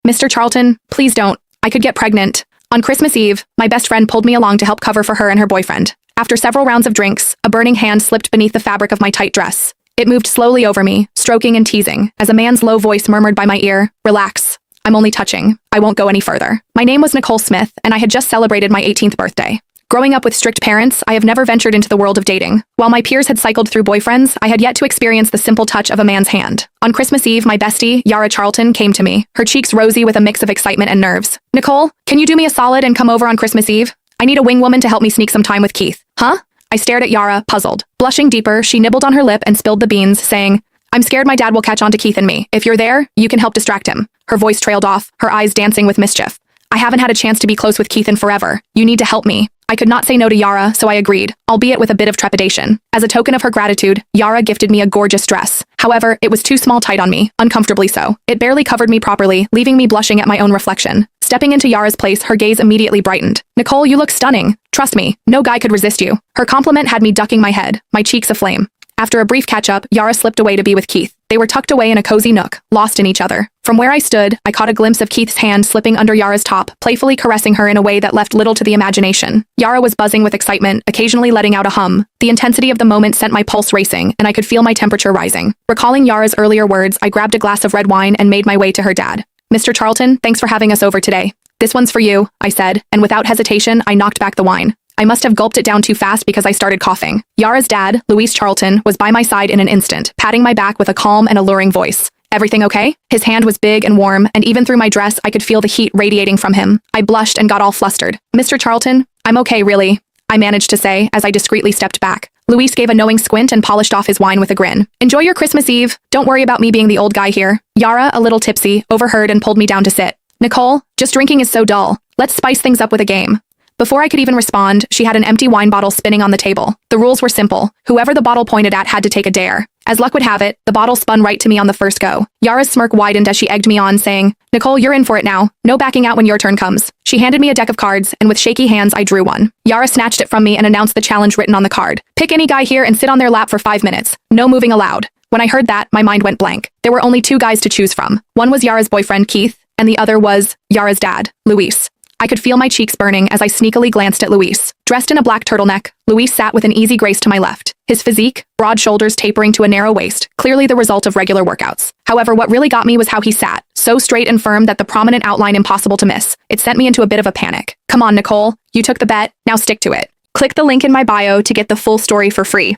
Mr. Charlton, please don't. I could get pregnant. On Christmas Eve, my best friend pulled me along to help cover for her and her boyfriend. After several rounds of drinks, a burning hand slipped beneath the fabric of my tight dress. It moved slowly over me, stroking and teasing, as a man's low voice murmured by my ear, "Relax. I'm only touching. I won't go any further." My name was Nicole Smith, and I had just celebrated my 18th birthday. Growing up with strict parents, I have never ventured into the world of dating. While my peers had cycled through boyfriends, I had yet to experience the simple touch of a man's hand. On Christmas Eve, my bestie, Yara Charlton, came to me, her cheeks rosy with a mix of excitement and nerves. "Nicole, can you do me a solid and come over on Christmas Eve? I need a wing woman to help me sneak some time with Keith." "Huh?" I stared at Yara, puzzled. Blushing deeper, she nibbled on her lip and spilled the beans, saying, "I'm scared my dad will catch on to Keith and me. If you're there, you can help distract him." Her voice trailed off, her eyes dancing with mischief. "I haven't had a chance to be close with Keith in forever. You need to help me." I could not say no to Yara, so I agreed, albeit with a bit of trepidation. As a token of her gratitude, Yara gifted me a gorgeous dress. However, it was too small tight on me, uncomfortably so. It barely covered me properly, leaving me blushing at my own reflection. Stepping into Yara's place, her gaze immediately brightened. "Nicole, you look stunning. Trust me, no guy could resist you." Her compliment had me ducking my head, my cheeks aflame. After a brief catch-up, Yara slipped away to be with Keith. They were tucked away in a cozy nook, lost in each other. From where I stood, I caught a glimpse of Keith's hand slipping under Yara's top, playfully caressing her in a way that left little to the imagination. Yara was buzzing with excitement, occasionally letting out a hum. The intensity of the moment sent my pulse racing, and I could feel my temperature rising. Recalling Yara's earlier words, I grabbed a glass of red wine and made my way to her dad. "Mr. Charlton, thanks for having us over today." "This one's for you," I said, and without hesitation, I knocked back the wine. I must have gulped it down too fast because I started coughing. Yara's dad, Luis Charlton, was by my side in an instant, patting my back with a calm and alluring voice. "Everything okay?" His hand was big and warm, and even through my dress, I could feel the heat radiating from him. I blushed and got all flustered. "Mr. Charlton, I'm okay, really," I managed to say as I discreetly stepped back. Luis gave a knowing squint and polished off his wine with a grin. "Enjoy your Christmas Eve. Don't worry about me being the old guy here." Yara, a little tipsy, overheard and pulled me down to sit. "Nicole, just drinking is so dull. Let's spice things up with a game." Before I could even respond, she had an empty wine bottle spinning on the table. The rules were simple. Whoever the bottle pointed at had to take a dare. As luck would have it, the bottle spun right to me on the first go. Yara's smirk widened as she egged me on, saying, "Nicole, you're in for it now. No backing out when your turn comes." She handed me a deck of cards, and with shaky hands I drew one. Yara snatched it from me and announced the challenge written on the card. "Pick any guy here and sit on their lap for 5 minutes. No moving allowed." When I heard that, my mind went blank. There were only 2 guys to choose from. One was Yara's boyfriend, Keith, and the other was Yara's dad, Luis. I could feel my cheeks burning as I sneakily glanced at Luis. Dressed in a black turtleneck, Luis sat with an easy grace to my left. His physique, broad shoulders tapering to a narrow waist, clearly the result of regular workouts. However, what really got me was how he sat, so straight and firm that the prominent outline impossible to miss. It sent me into a bit of a panic. "Come on, Nicole. You took the bet. Now stick to it." Click the link in my bio to get the full story for free.